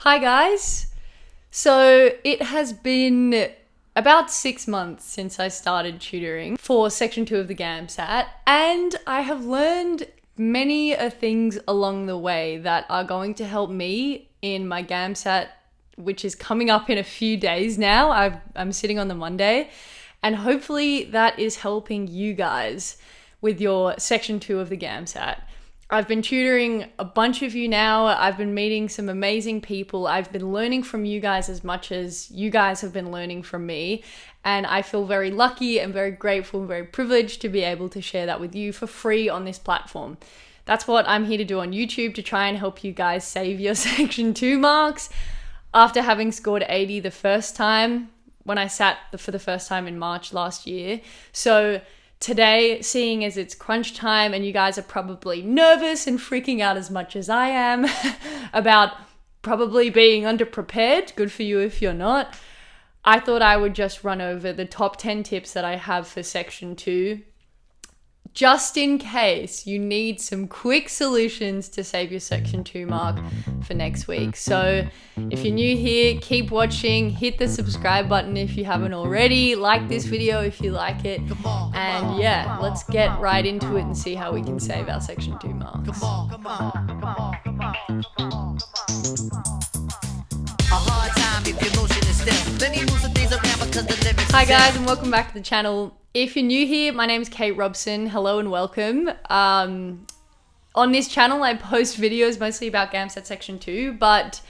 Hi guys! So it has been about 6 months since I started tutoring for section 2 of the GAMSAT, and I have learned many things along the way that are going to help me in my GAMSAT, which is coming up in a few days now. I'm sitting on the Monday, and hopefully that is helping you guys with your section 2 of the GAMSAT. I've been tutoring a bunch of you now. I've been meeting some amazing people. I've been learning from you guys as much as you guys have been learning from me. And I feel very lucky and very grateful and very privileged to be able to share that with you for free on this platform. That's what I'm here to do on YouTube, to try and help you guys save your section 2 marks after having scored 80 the first time when I sat for the first time in March last year. So today, seeing as it's crunch time and you guys are probably nervous and freaking out as much as I am about probably being underprepared, good for you if you're not, I thought I would just run over the top 10 tips that I have for section 2, just in case you need some quick solutions to save your section 2 mark for next week. So if you're new here, keep watching, hit the subscribe button if you haven't already, like this video if you like it, and yeah, let's get right into it and see how we can save our section 2 marks. Hi guys, and welcome back to the channel. If you're new here, my name is Kate Robson. Hello and welcome. On this channel, I post videos mostly about GAMSAT section 2, but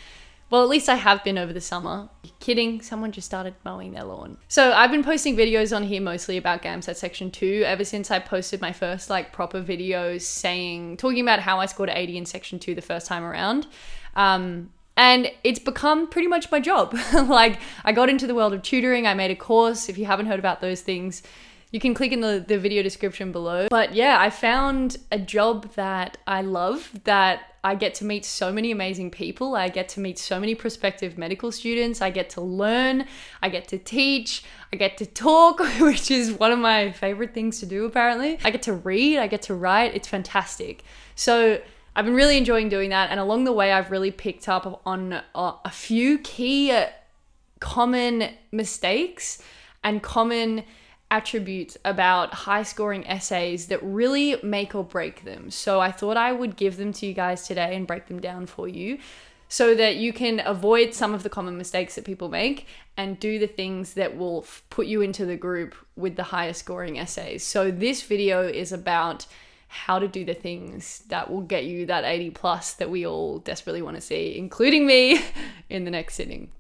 well, at least I have been over the summer. Kidding, someone just started mowing their lawn. So I've been posting videos on here mostly about GAMSAT section 2 ever since I posted my first proper videos talking about how I scored 80 in section 2 the first time around. And it's become pretty much my job. I got into the world of tutoring. I made a course. If you haven't heard about those things, you can click in the video description below. But yeah, I found a job that I love, that I get to meet so many amazing people. I get to meet so many prospective medical students. I get to learn. I get to teach. I get to talk, which is one of my favorite things to do, apparently. I get to read. I get to write. It's fantastic. So I've been really enjoying doing that, and along the way I've really picked up on a few key common mistakes and common attributes about high scoring essays that really make or break them. So I thought I would give them to you guys today and break them down for you so that you can avoid some of the common mistakes that people make and do the things that will put you into the group with the higher scoring essays. So this video is about how to do the things that will get you that 80 plus that we all desperately want to see, including me, in the next sitting.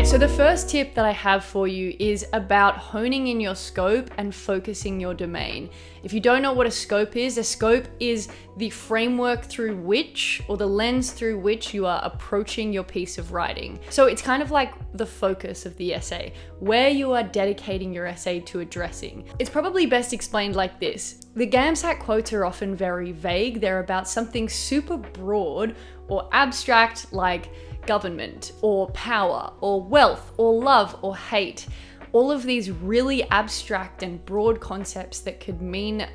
So the first tip that I have for you is about honing in your scope and focusing your domain. If you don't know what a scope is the framework through which, or the lens through which, you are approaching your piece of writing. So it's kind of like the focus of the essay, where you are dedicating your essay to addressing. It's probably best explained like this. The GAMSAT quotes are often very vague. They're about something super broad or abstract, like government or power or wealth or love or hate. All of these really abstract and broad concepts that could mean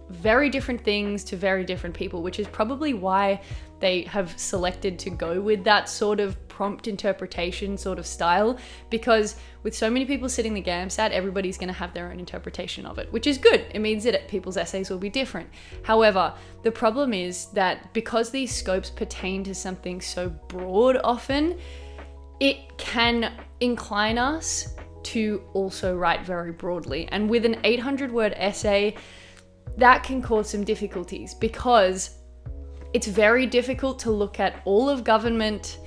very different things to very different people, which is probably why they have selected to go with that sort of prompt interpretation sort of style, because with so many people sitting the GAMSAT, everybody's going to have their own interpretation of it, which is good. It means that people's essays will be different. However, the problem is that because these scopes pertain to something so broad often, it can incline us to also write very broadly. And with an 800-word essay, that can cause some difficulties because it's very difficult to look at all of government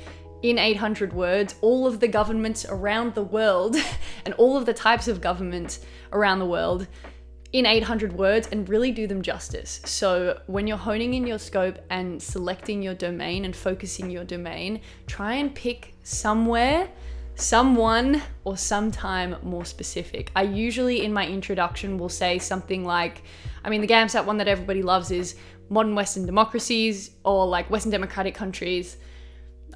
in 800 words, all of the governments around the world, and all of the types of governments around the world in 800 words and really do them justice. So when you're honing in your scope and selecting your domain and focusing your domain, try and pick somewhere, someone, or sometime more specific. I usually in my introduction will say something like, the GAMSAT one that everybody loves is modern Western democracies, or Western democratic countries.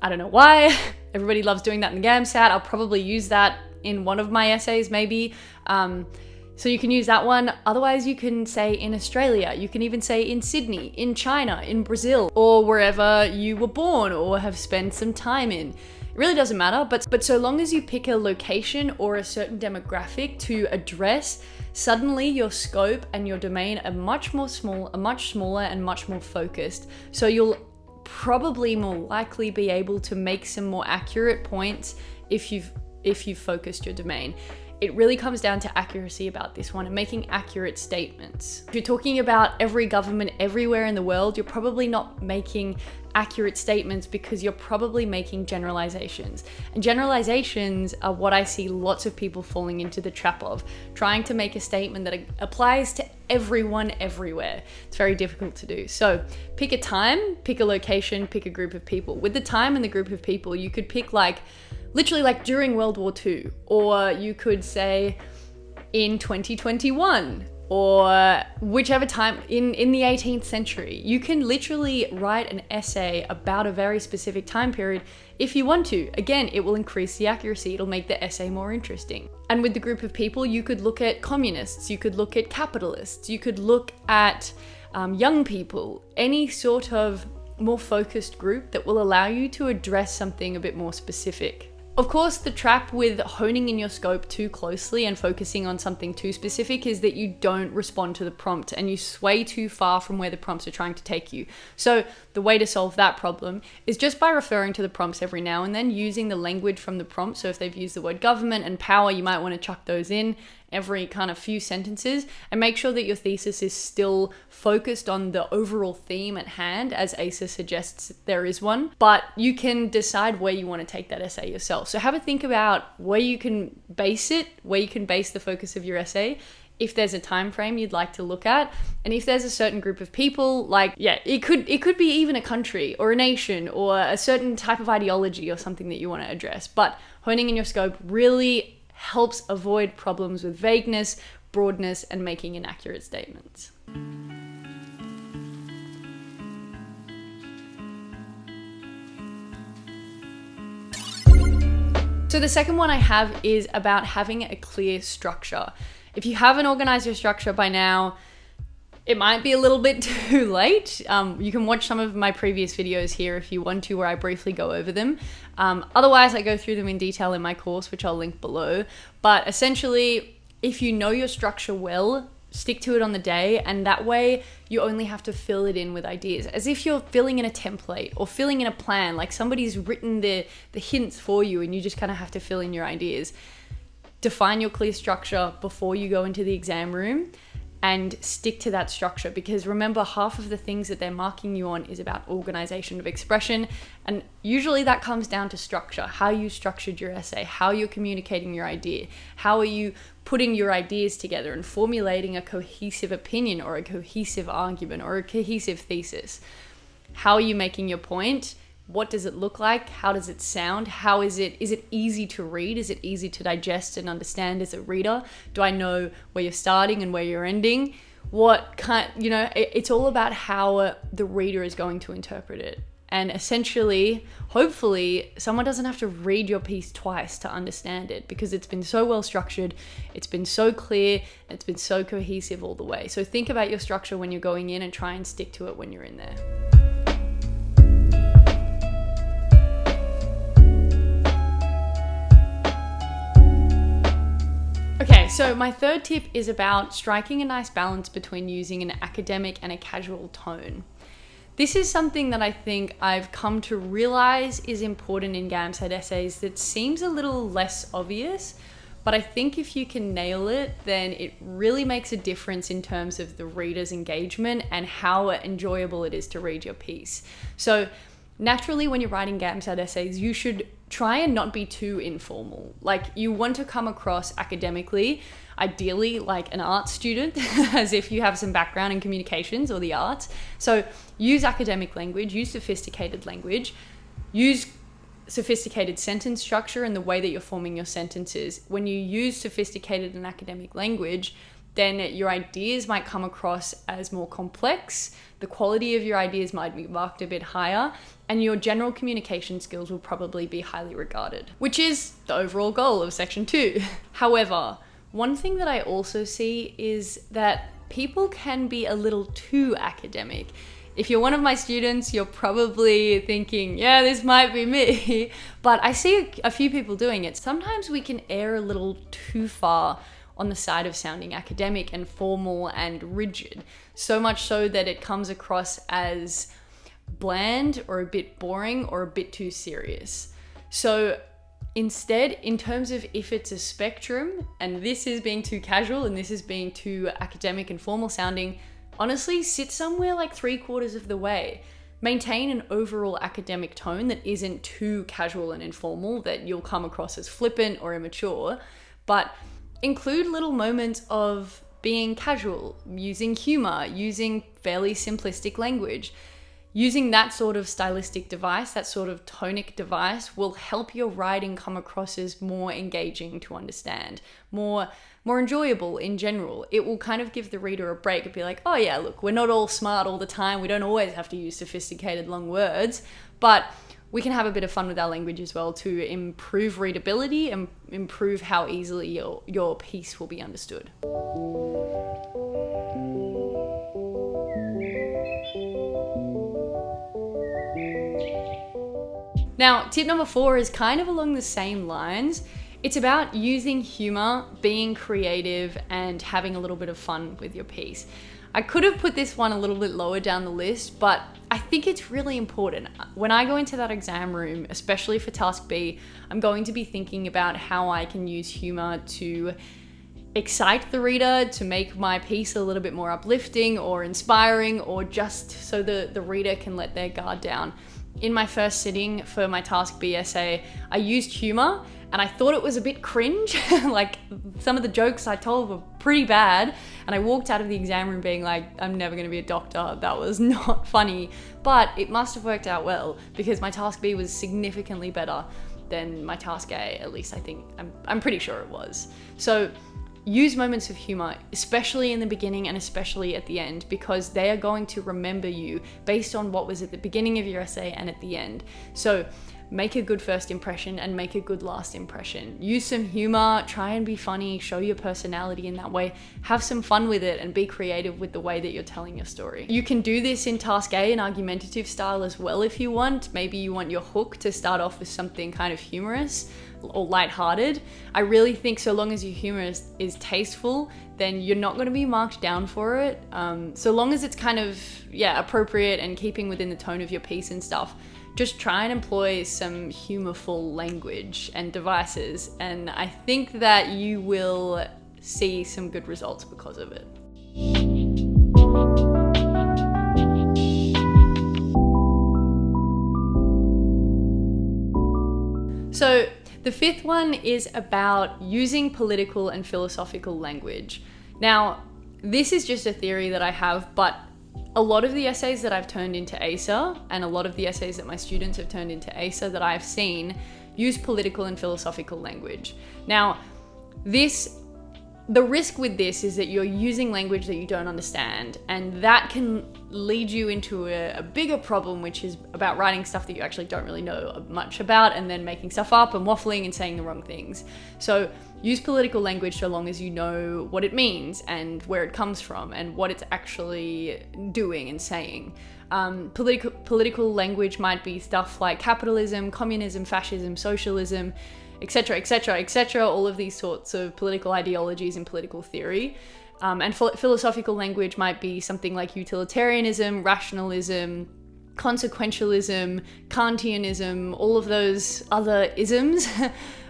I don't know why. Everybody loves doing that in the GAMSAT. I'll probably use that in one of my essays maybe. So you can use that one. Otherwise, you can say in Australia. You can even say in Sydney, in China, in Brazil, or wherever you were born or have spent some time in. It really doesn't matter, but so long as you pick a location or a certain demographic to address, suddenly your scope and your domain are much smaller and much more focused. So you'll probably more likely be able to make some more accurate points if you've focused your domain. It really comes down to accuracy about this one and making accurate statements. If you're talking about every government everywhere in the world, you're probably not making accurate statements because you're probably making generalizations. And generalizations are what I see lots of people falling into the trap of, trying to make a statement that applies to everyone everywhere. It's very difficult to do. So pick a time, pick a location, pick a group of people. With the time and the group of people, you could pick literally during World War II, or you could say in 2021, or whichever time in the 18th century. You can literally write an essay about a very specific time period if you want to. Again, it will increase the accuracy. It'll make the essay more interesting. And with the group of people, you could look at communists, you could look at capitalists, you could look at young people, any sort of more focused group that will allow you to address something a bit more specific. Of course, the trap with honing in your scope too closely and focusing on something too specific is that you don't respond to the prompt and you sway too far from where the prompts are trying to take you. So the way to solve that problem is just by referring to the prompts every now and then, using the language from the prompt. So if they've used the word government and power, you might want to chuck those in every kind of few sentences, and make sure that your thesis is still focused on the overall theme at hand, as ACER suggests there is one, but you can decide where you want to take that essay yourself. So have a think about where you can base it, where you can base the focus of your essay, if there's a time frame you'd like to look at, and if there's a certain group of people, it could be even a country or a nation or a certain type of ideology or something that you want to address. But honing in your scope really helps avoid problems with vagueness, broadness, and making inaccurate statements. So the second one I have is about having a clear structure. If you haven't organized your structure by now, it might be a little bit too late. You can watch some of my previous videos here if you want to, where I briefly go over them. Otherwise, I go through them in detail in my course, which I'll link below. But essentially, if you know your structure well, stick to it on the day, and that way you only have to fill it in with ideas, as if you're filling in a template or filling in a plan, like somebody's written the hints for you and you just kind of have to fill in your ideas. Define your clear structure before you go into the exam room and stick to that structure, because remember, half of the things that they're marking you on is about organization of expression, and usually that comes down to structure, how you structured your essay, how you're communicating your idea, how are you putting your ideas together and formulating a cohesive opinion or a cohesive argument or a cohesive thesis. How are you making your point? What does it look like? How does it sound? How is it easy to read? Is it easy to digest and understand as a reader? Do I know where you're starting and where you're ending? It's all about how the reader is going to interpret it. And essentially, hopefully, someone doesn't have to read your piece twice to understand it, because it's been so well structured, it's been so clear, and it's been so cohesive all the way. So think about your structure when you're going in and try and stick to it when you're in there. Okay, so my third tip is about striking a nice balance between using an academic and a casual tone. This is something that I think I've come to realize is important in GAMSAT essays that seems a little less obvious, but I think if you can nail it, then it really makes a difference in terms of the reader's engagement and how enjoyable it is to read your piece. So naturally, when you're writing GAMSAT essays, you should try and not be too informal. Like, you want to come across academically, ideally like an art student, as if you have some background in communications or the arts. So use academic language, use sophisticated language, use sophisticated sentence structure and the way that you're forming your sentences. When you use sophisticated and academic language, then your ideas might come across as more complex, the quality of your ideas might be marked a bit higher, and your general communication skills will probably be highly regarded, which is the overall goal of section 2. However, one thing that I also see is that people can be a little too academic. If you're one of my students, you're probably thinking, yeah, this might be me, but I see a few people doing it. Sometimes we can err a little too far on the side of sounding academic and formal and rigid, so much so that it comes across as bland or a bit boring or a bit too serious. So instead, in terms of if it's a spectrum and this is being too casual and this is being too academic and formal sounding, honestly, sit somewhere like 3/4 of the way. Maintain an overall academic tone that isn't too casual and informal, that you'll come across as flippant or immature, but include little moments of being casual, using humor, using fairly simplistic language. Using that sort of stylistic device, that sort of tonic device, will help your writing come across as more engaging to understand, more enjoyable in general. It will kind of give the reader a break and be like, oh yeah, look, we're not all smart all the time. We don't always have to use sophisticated long words, but we can have a bit of fun with our language as well to improve readability and improve how easily your piece will be understood. Now, tip number 4 is kind of along the same lines. It's about using humor, being creative, and having a little bit of fun with your piece. I could have put this one a little bit lower down the list, but I think it's really important. When I go into that exam room, especially for task B, I'm going to be thinking about how I can use humor to excite the reader, to make my piece a little bit more uplifting or inspiring, or just so the reader can let their guard down. In my first sitting for my task B essay, I used humor and I thought it was a bit cringe. Like, some of the jokes I told were pretty bad, and I walked out of the exam room being like, I'm never going to be a doctor. That was not funny, but it must have worked out well because my task B was significantly better than my task A. At least I think, I'm pretty sure it was. So use moments of humor, especially in the beginning and especially at the end, because they are going to remember you based on what was at the beginning of your essay and at the end. So make a good first impression and make a good last impression. Use some humor, try and be funny, show your personality in that way, have some fun with it, and be creative with the way that you're telling your story. You can do this in task A in argumentative style as well if you want. Maybe you want your hook to start off with something kind of humorous or lighthearted. I really think so long as your humor is tasteful, then you're not going to be marked down for it. So long as it's kind of, appropriate and keeping within the tone of your piece and stuff, just try and employ some humorful language and devices, and I think that you will see some good results because of it. So the 5th one is about using political and philosophical language. Now, this is just a theory that I have, but a lot of the essays that I've turned into ACER and a lot of the essays that my students have turned into ACER that I've seen use political and philosophical language. Now, the risk with this is that you're using language that you don't understand, and that can lead you into a bigger problem, which is about writing stuff that you actually don't really know much about and then making stuff up and waffling and saying the wrong things. So use political language so long as you know what it means and where it comes from and what it's actually doing and saying. Political language might be stuff like capitalism, communism, fascism, socialism, etc., etc., etc., all of these sorts of political ideologies and political theory. And philosophical language might be something like utilitarianism, rationalism, consequentialism, Kantianism, all of those other isms.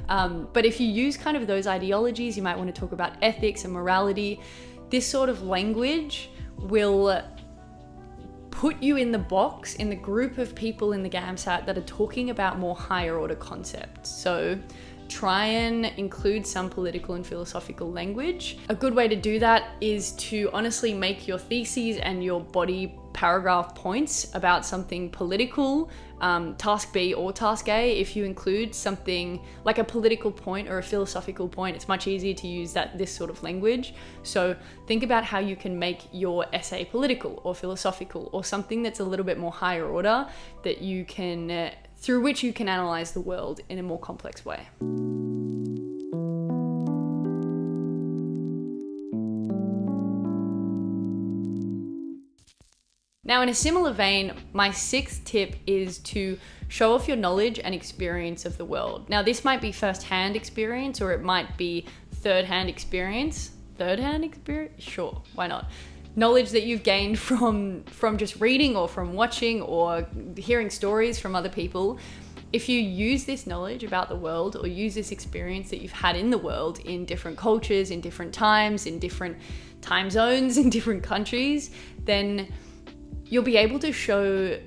But if you use kind of those ideologies, you might want to talk about ethics and morality. This sort of language will put you in the box, in the group of people in the GAMSAT that are talking about more higher order concepts. So try and include some political and philosophical language. A good way to do that is to honestly make your theses and your body paragraph points about something political, task B or task A. If you include something like a political point or a philosophical point, it's much easier to use this sort of language. So think about how you can make your essay political or philosophical, or something that's a little bit more higher order, that you can through which you can analyze the world in a more complex way. Now, in a similar vein, my sixth tip is to show off your knowledge and experience of the world. Now, this might be first-hand experience, or it might be third-hand experience. Third-hand experience? Sure, why not? Knowledge that you've gained from just reading or from watching or hearing stories from other people. If you use this knowledge about the world, or use this experience that you've had in the world in different cultures, in different times, in different time zones, in different countries, then you'll be able to show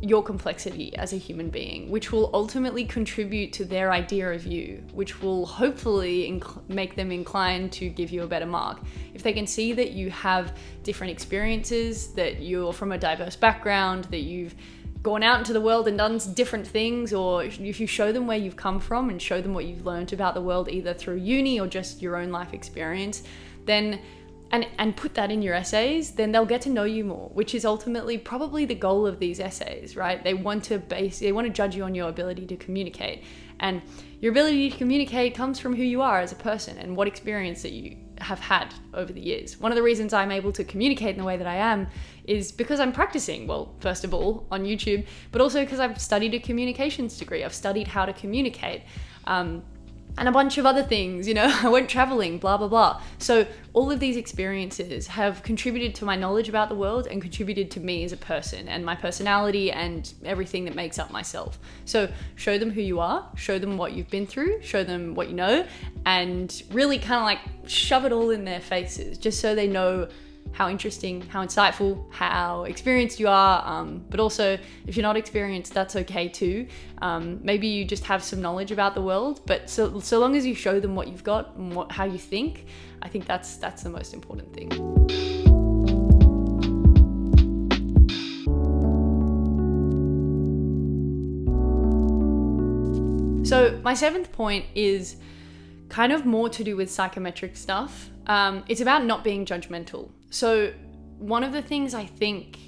your complexity as a human being, which will ultimately contribute to their idea of you, which will hopefully make them inclined to give you a better mark. If they can see that you have different experiences, that you're from a diverse background, that you've gone out into the world and done different things, or if you show them where you've come from and show them what you've learned about the world, either through uni or just your own life experience, then and put that in your essays, then they'll get to know you more, which is ultimately probably the goal of these essays, right? They want to judge you on your ability to communicate. And your ability to communicate comes from who you are as a person and what experience that you have had over the years. One of the reasons I'm able to communicate in the way that I am is because I'm practicing, well, first of all, on YouTube, but also because I've studied a communications degree. I've studied how to communicate. And a bunch of other things, I went traveling, blah, blah, blah. So all of these experiences have contributed to my knowledge about the world and contributed to me as a person and my personality and everything that makes up myself. So show them who you are, show them what you've been through, show them what you know, and really kind of like shove it all in their faces, just so they know how interesting, how insightful, how experienced you are. But also, if you're not experienced, that's okay too. Maybe you just have some knowledge about the world, but so long as you show them what you've got and how you think, I think that's the most important thing. So my seventh point is kind of more to do with psychometric stuff. It's about not being judgmental. So one of the things I think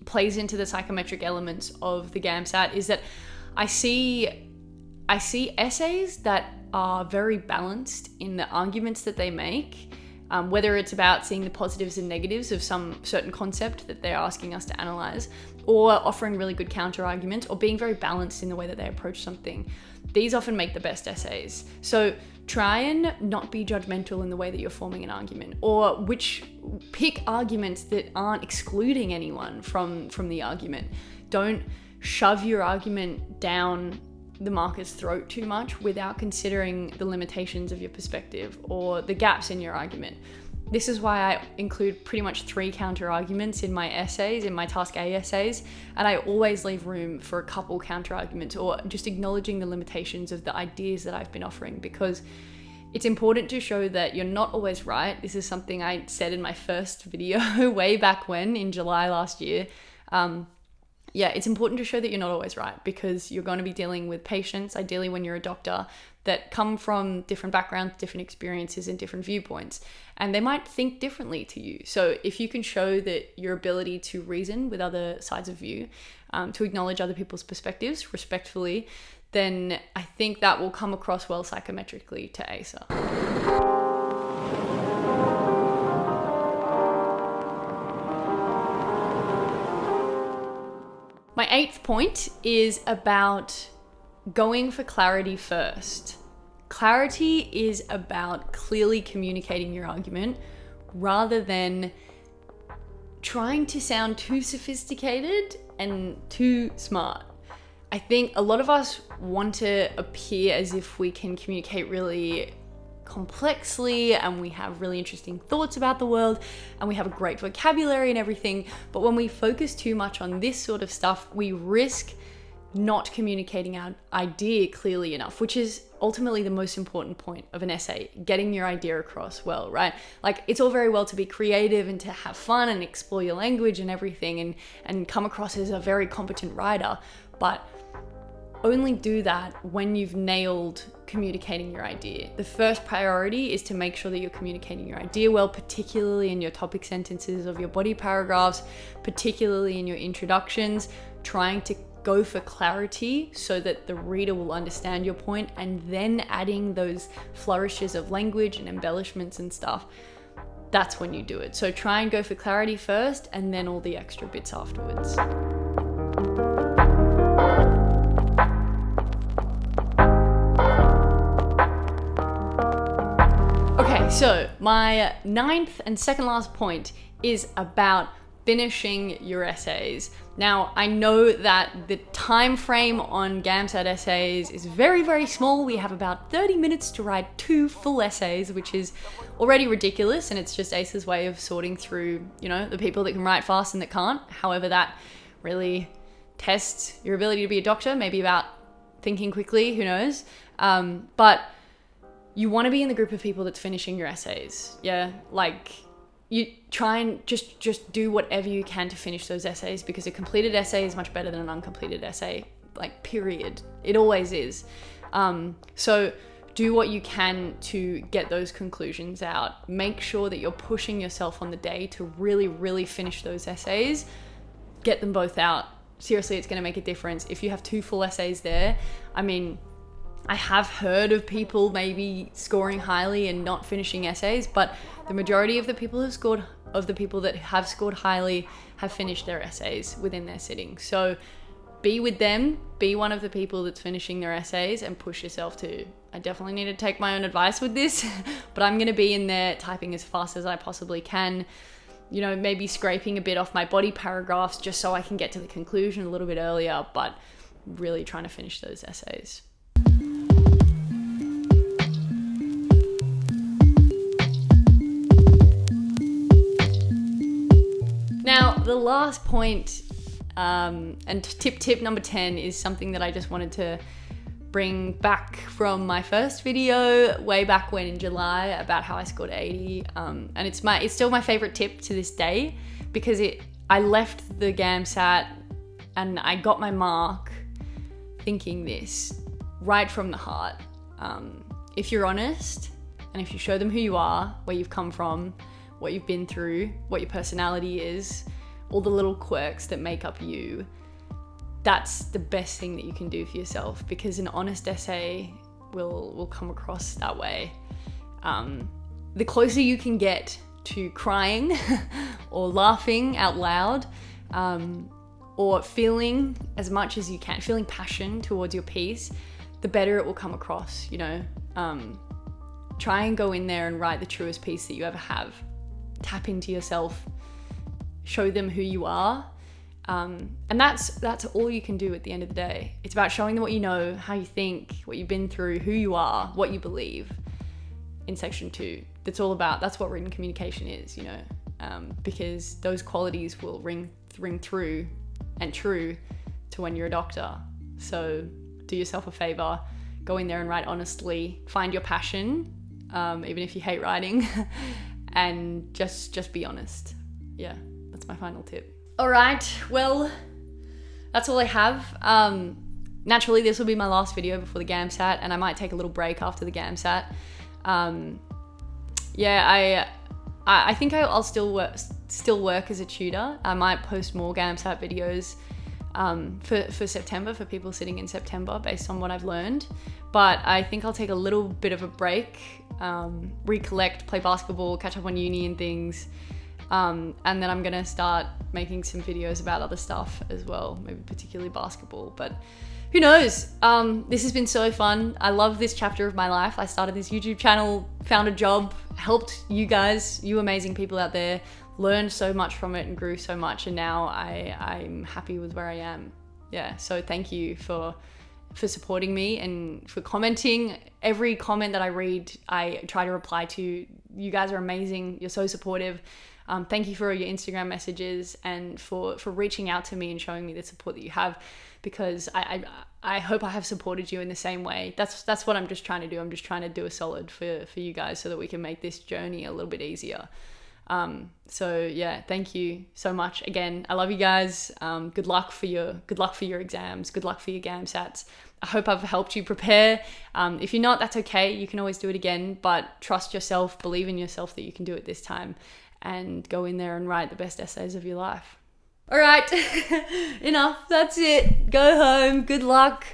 plays into the psychometric elements of the GAMSAT is that I see essays that are very balanced in the arguments that they make, whether it's about seeing the positives and negatives of some certain concept that they're asking us to analyze, or offering really good counter arguments, or being very balanced in the way that they approach something. These often make the best essays. So try and not be judgmental in the way that you're forming an argument, or pick arguments that aren't excluding anyone from the argument. Don't shove your argument down the marker's throat too much without considering the limitations of your perspective or the gaps in your argument. This is why I include pretty much 3 counter arguments in my essays, in my task A essays, and I always leave room for a couple counter arguments, or just acknowledging the limitations of the ideas that I've been offering, because it's important to show that you're not always right. This is something I said in my first video way back when, in July last year. It's important to show that you're not always right, because you're going to be dealing with patients, ideally when you're a doctor, that come from different backgrounds, different experiences, and different viewpoints, and they might think differently to you. So if you can show that your ability to reason with other sides of view, to acknowledge other people's perspectives respectfully, then I think that will come across well psychometrically to ASA. My 8th point is about going for clarity first. Clarity is about clearly communicating your argument rather than trying to sound too sophisticated and too smart. I think a lot of us want to appear as if we can communicate really complexly and we have really interesting thoughts about the world and we have a great vocabulary and everything, but when we focus too much on this sort of stuff, we risk not communicating our idea clearly enough, which is ultimately the most important point of an essay, getting your idea across well, right? Like, it's all very well to be creative and to have fun and explore your language and everything and come across as a very competent writer, but only do that when you've nailed communicating your idea. The first priority is to make sure that you're communicating your idea well, particularly in your topic sentences of your body paragraphs, particularly in your introductions, trying to go for clarity so that the reader will understand your point, and then adding those flourishes of language and embellishments and stuff. That's when you do it. So try and go for clarity first, and then all the extra bits afterwards. Okay, so my 9th and second last point is about finishing your essays. Now, I know that the time frame on GAMSAT essays is very, very small. We have about 30 minutes to write 2 full essays, which is already ridiculous, and it's just ACE's way of sorting through, the people that can write fast and that can't. However, that really tests your ability to be a doctor, maybe about thinking quickly, who knows. But you want to be in the group of people that's finishing your essays. Yeah, like, you try and just do whatever you can to finish those essays, because a completed essay is much better than an uncompleted essay, like, period. It always is. So do what you can to get those conclusions out. Make sure that you're pushing yourself on the day to really, really finish those essays. Get them both out. Seriously, it's going to make a difference. If you have 2 full essays there, I have heard of people maybe scoring highly and not finishing essays, but the majority of the people that have scored highly have finished their essays within their sitting. So be with them, be one of the people that's finishing their essays, and push yourself too. I definitely need to take my own advice with this, but I'm going to be in there typing as fast as I possibly can, maybe scraping a bit off my body paragraphs just so I can get to the conclusion a little bit earlier, but really trying to finish those essays. Now, the last point, and tip number 10, is something that I just wanted to bring back from my first video way back when in July about how I scored 80. And it's still my favorite tip to this day, because I left the GAMSAT and I got my mark thinking this right from the heart. If you're honest, and if you show them who you are, where you've come from, what you've been through, what your personality is, all the little quirks that make up you, that's the best thing that you can do for yourself, because an honest essay will come across that way. The closer you can get to crying or laughing out loud, or feeling as much as you can, feeling passion towards your piece, the better it will come across, Try and go in there and write the truest piece that you ever have. Tap into yourself, show them who you are, and that's all you can do at the end of the day. It's about showing them what you know, how you think, what you've been through, who you are, what you believe. In section 2, that's what written communication is, because those qualities will ring through and true to when you're a doctor. So do yourself a favor, go in there and write honestly, find your passion, even if you hate writing, and just be honest. Yeah, that's my final tip. All right, well, that's all I have. Naturally, this will be my last video before the GAMSAT, and I might take a little break after the GAMSAT. I think I'll still work as a tutor. I might post more GAMSAT videos for September, for people sitting in September, based on what I've learned. But I think I'll take a little bit of a break, recollect, play basketball, catch up on uni and things. And then I'm gonna start making some videos about other stuff as well, maybe particularly basketball, but who knows? This has been so fun. I love this chapter of my life. I started this YouTube channel, found a job, helped you guys, you amazing people out there, learned so much from it and grew so much, and now I'm happy with where I am. Yeah, so thank you for for supporting me and for commenting. Every comment that I read, I try to reply to. You guys are amazing. You're so supportive. Thank you for your Instagram messages and for reaching out to me and showing me the support that you have, because I hope I have supported you in the same way. That's what I'm just trying to do. I'm just trying to do a solid for you guys so that we can make this journey a little bit easier. So yeah, thank you so much again. I love you guys. Good luck for your exams. Good luck for your GAMSATs. I hope I've helped you prepare. If you're not, that's okay. You can always do it again, but trust yourself, believe in yourself that you can do it this time, and go in there and write the best essays of your life. All right, enough. That's it. Go home. Good luck.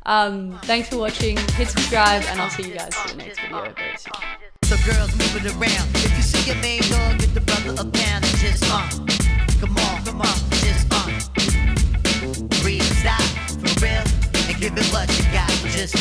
Thanks for watching. Hit subscribe, and I'll see you guys for the next video very soon. So girls, move it around. If you see your main dog, get the brother a pound and just come on, just breathe, stop, for real, and give it what you got, just